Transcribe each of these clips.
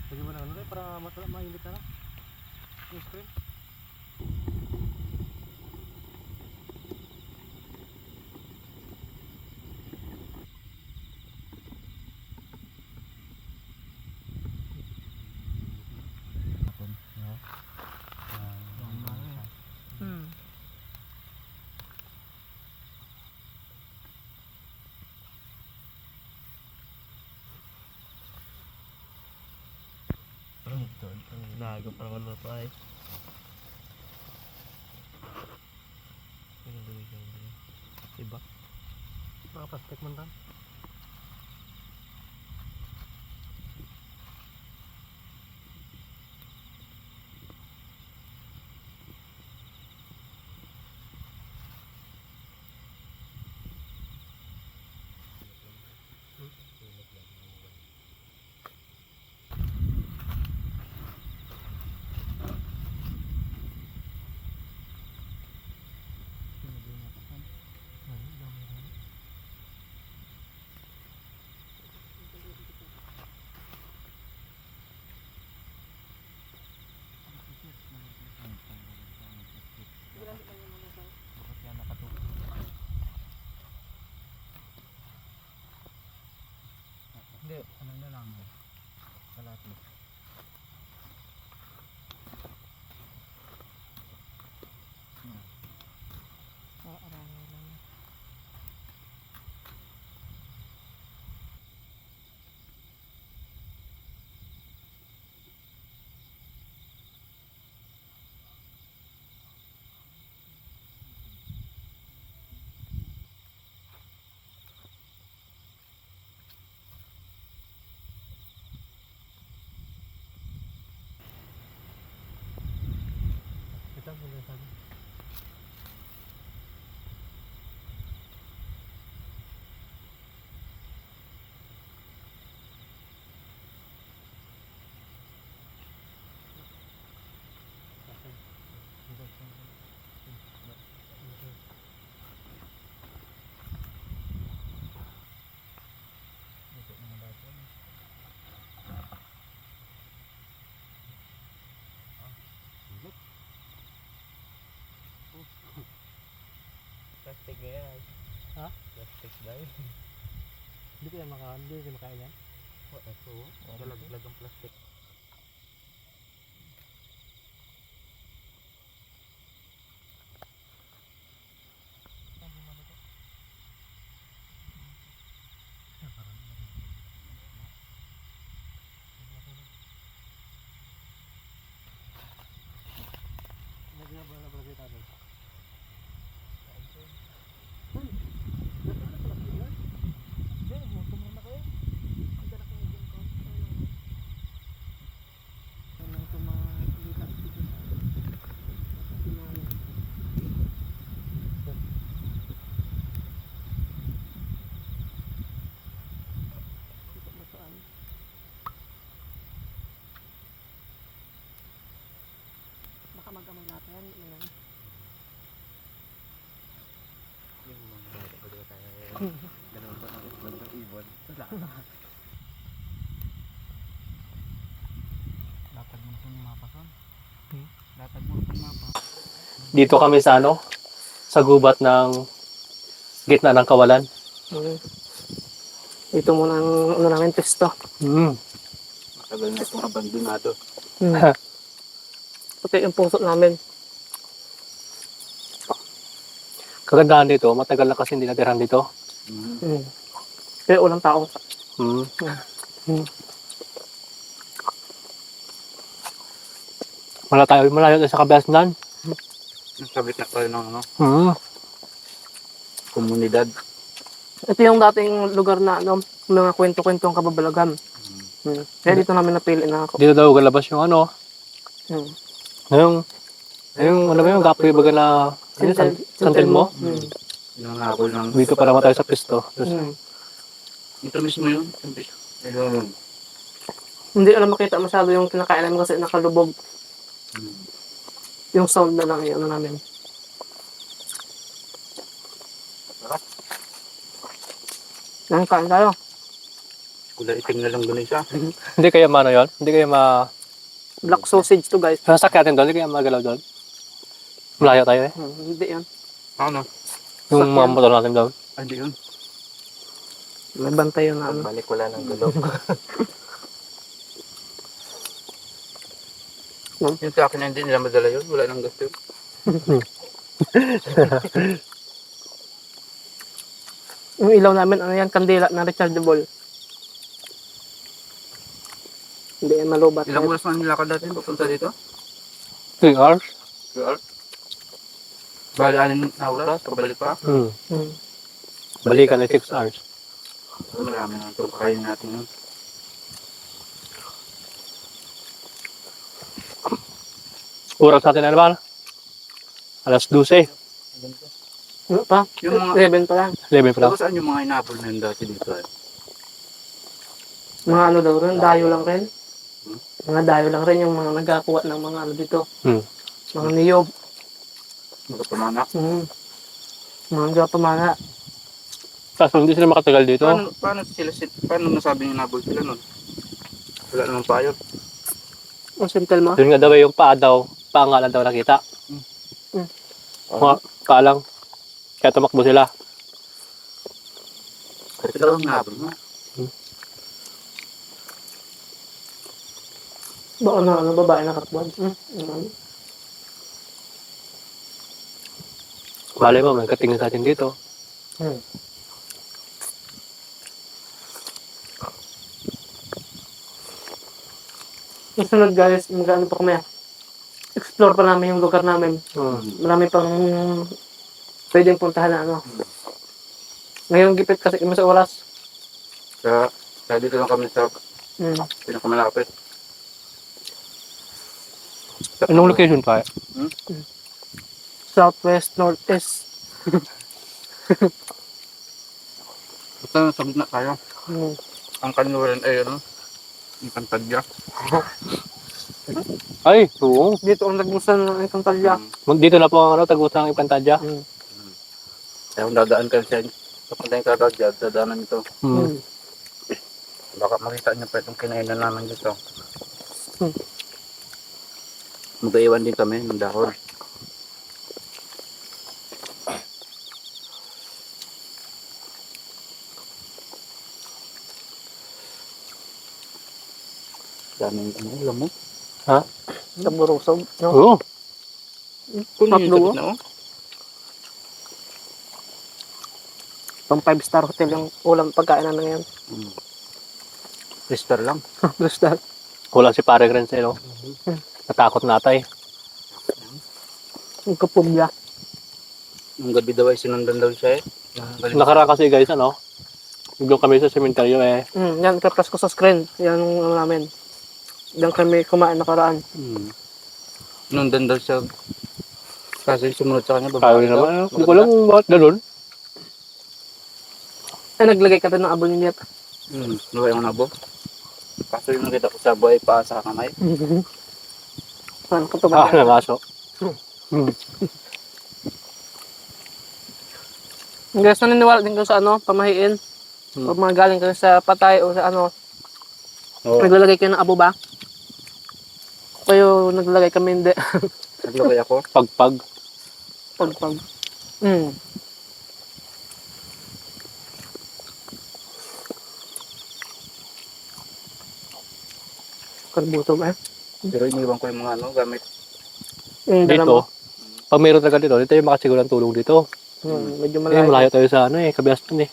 Lagi mo na ano rin para mainit na lang. Yung screen. Naga pa naman na tayo. Iba? Plastic man tan. Hindi, ano na lang. Kalati. Arangay lang. Ito muna sabi. Plastic kaya. Ha? Plastic dahil. Hindi kaya makain yan. Ito. Galaglag ang plastic. Nagyan ba na balagay tayo? Baka mag-amag natin. Ayan. Yung mga bata pa diba tayo. Ganun ba ang itlog ng ibon? Wala. Latag mo na sa mapa son. Latag mo na sa mapa. Dito kami sa ano? Sa gubat ng gitna ng kawalan. Ito muna ang ano namin, testo. Matagal na itong abandonado. Pati yung puso namin. Kagandahan dito, matagal na kasi hindi natirahan dito. Kaya walang tao. Malayo tayo sa kabiasnan. Sabit na tayo ng ano, Hmm. komunidad. Ito yung dating lugar na ano, mga kwento-kwentong kababalagan. Kaya dito namin napili na ako. Dito daw galabas yung ano. Yung ano ba yung gapoy baga na santel mo? Yung habol ng... Dito pa naman tayo sa pisto. Ito mismo yun. Ayun. Hindi ko na makita masyado yung kinakain namin kasi nakalubog. Yung sound na lang yung ano namin. Nang kain tayo. Kulay itim na lang doon isa. Hindi kaya maano yun? Hindi kaya Black sausage to guys. Sasakyan natin doon, hindi kaya magalaw doon. Malayo tayo eh. Hindi yan. Ano? Yung mga Sasakyan. motor natin doon. Ay, hindi yun. May bantay yun na ano. Balik wala ng gulong. Yung sa akin hindi nila madala yun. Wala nang gasto yun. Yung ilaw namin, ano yan, kandila na rechargeable. Hindi yan malubat. Ilang oras man nilakad natin papunta dito? 3 hours? 2 hours? Bali, 6 na oras. Pabalik pa. Hmm. Hmm. Balikan ay 6 hours. Marami na ito. Kakain natin yun. Oras natin ano ba? Alas 12. Ano pa? Yung mga... 11 pa lang. 11 pa lang. Tapos saan yung mga inapol na yun dati dito eh? Mga ano daw rin, dayo lang rin. Mga dayo lang rin yung mga nagkakuha ng mga ano dito. Hmm. Mga niyog. Mga pamana. Mga nagpamana. Kaso hindi sila makatagal dito. Paano nasabing inabol sila nun? Wala namang payo. Ang simple mo. Doon nga daw yung paa daw. Paa nga lang daw nakita. Mga paa lang. Kaya tumakbo sila. Kasi daw ang inabol mo. Baka na ano, babae nakatbuan. Malay mo, may katingin sa atin dito. Susunod guys, mag-ano pa kami. Explore pa namin yung lugar namin. Marami pang pwedeng puntahan na ano. Ngayon gipit kasi kami sa oras. Kaya dito lang kami sa pinakamalapit. Anong location pa? Southwest, Northeast. Basta sa gitna tayo. Ang kanuran ay ano? Yung pantadya. Ay, oo. Dito ang nagbusan ng isang talya. Dito na po ang ano, tagusan ng Ipantadya. Kaya kung dadaan ka siya, papunta yung karagya, dadaanan ito. Baka makita niyo pa itong kinainan namin dito. Mag-iwan din kami ng dahon. Daming ano, alam mo? Taburusog. No? Oo. Kung Tatlo, yung na, oh. Pang 5-star hotel yung ulam pagkain na ngayon. Whisper lang. 5-star. Wala si pare rin sa'yo. Natakot natay. Yung kapugya. Yung gabi daw ay sinundan daw siya eh. Nakaraan kasi guys, ano, doon kami sa sementeryo eh. Yan, kaplas ko sa screen. Yan yung ano namin. Diyan kami kumain nakaraan. Sinundan daw siya. Kasi sumunod sa kanya, Kaya babae daw. naman, hindi ko alam kung bakit ganun. Ay, naglagay ka din ng abo niya. Luhay ang nabo. Kaso yung nakita ko sa buhay pa sa kamay. Ano ko to ba? Ng aso. Guys, naniniwala din ko sa ano, pamahiin. Pag mga galing ka sa patay o sa ano, Oo. naglalagay kayo ng abo ba? Kayo naglalagay kami hindi. Naglagay ako. Pagpag. Pag. Karbuto ba? Pero iniwan ko yung mga ano, gamit. Dito. Pag mayroon talaga dito, dito yung makasiguro ng tulong dito. Medyo Eh, malayo. malayo tayo sa ano eh, Kabiastan eh.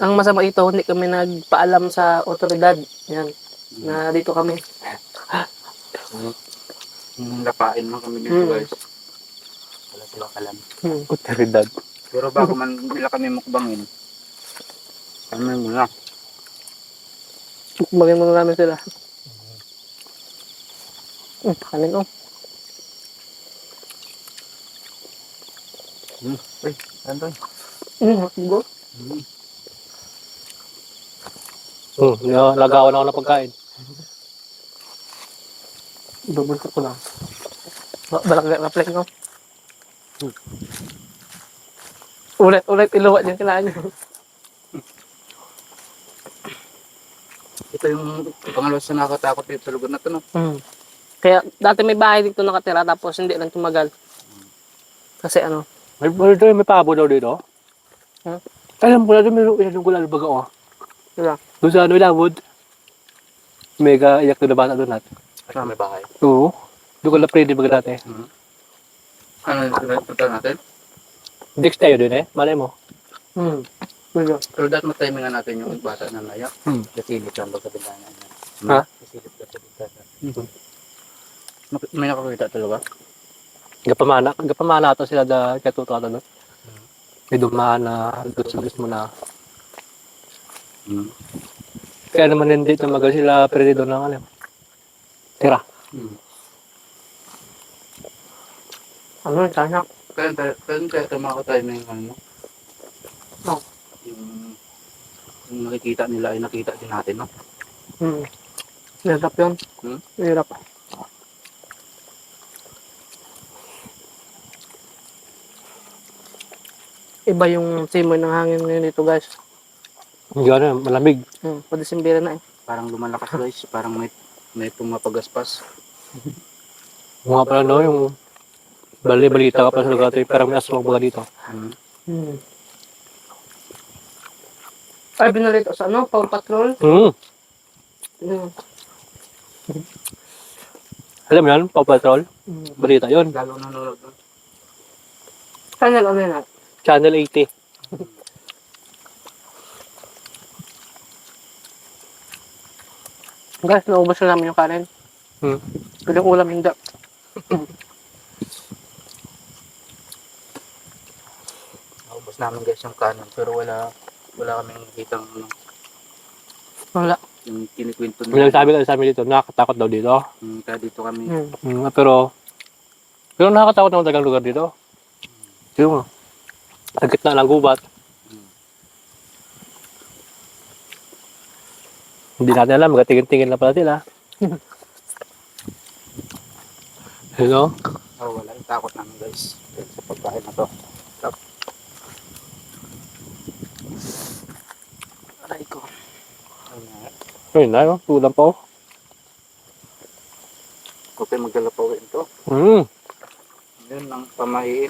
Ang masama ito, hindi kami nagpaalam sa otoridad. Yan. Na dito kami. Lapain lang kami dito guys. Wala silang alam. Otoridad. Pero bago man nila kami mukbangin, kami muna. Maging muna namin sila. Kanin oh. Uy, Anton. Go. Nagawan ako ng pagkain. Ibabulsa ko lang. Balak na plek no? Ulit iluwat yung kinain nyo. Ito yung pangalawa sa nakakatakot dito sa lugar na ito, no? Kaya dati may bahay dito nakatira tapos hindi lang tumagal. Kasi ano, May pabo daw dito. Hmm? Alam ko na doon, may yung kulal baga oh. wala. Doon sa ano, Ilawod. Mega iyak na bata doon natin. Sa may bahay. Oo. Doon ko na pwede baga dati. Ano yung punta natin? Dex tayo doon eh. Malay mo. Wala. Pero dahil matimingan natin yung bata na nayak. Kasilip lang ba sa bintana? Ha? Kasilip lang sa bintana. May nakakita talaga? Gapamana ato sila da katuto ato doon. May dumana doon sa mismo na. Kaya naman hindi tumagal sila pwede doon ng ano. Tira. Ano yung kanya? Kaya tumakot tayo na yung ano. Oh. Yung nakikita nila ay nakita din natin, no? Hirap yun. Hirap. Iba yung simoy ng hangin ngayon dito guys. Hindi ano, malamig. Padisimbira na eh. Parang lumalakas guys, parang may pumapagaspas. Mga pala no, yung balita ka pa sa lugar ito, parang may aswang baga dito. Ay, binalito sa ano? Paw Patrol? Mm. Alam mo yan, Paw Patrol? Balita yun. Lalo nanonood doon. Channel ano yun? Channel 80. Guys, naubos na namin yung kanin. Pero yung ulam hindi. Naubos namin guys yung kanon, pero wala kaming nakitang ano, Wala. yung kinikwento May nagsabi ka sa amin dito, nakakatakot daw dito. Kaya dito kami, Pero nakakatakot naman talagang lugar dito. Yung sa gitna ng gubat. Hindi natin alam, magatingin-tingin na pala sila. You know? wala yung takot namin guys sa pagkain na to. Aray ko. Ayun na, no? Tulang pa oh. Kung tayo maglalapawin to, yun ang pamahiin.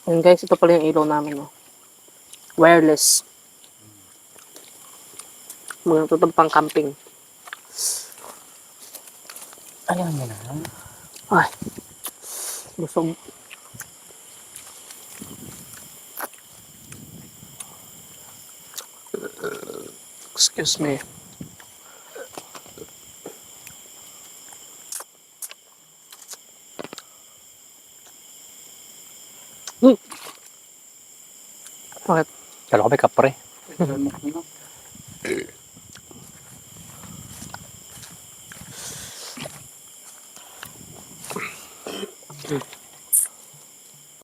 Yun guys, ito pala yung ilaw namin. Oh. Wireless. Mga tutong pang camping. Ayaw niya na. Ay. Busog. Excuse me. Bakit? Kala ko may kapre.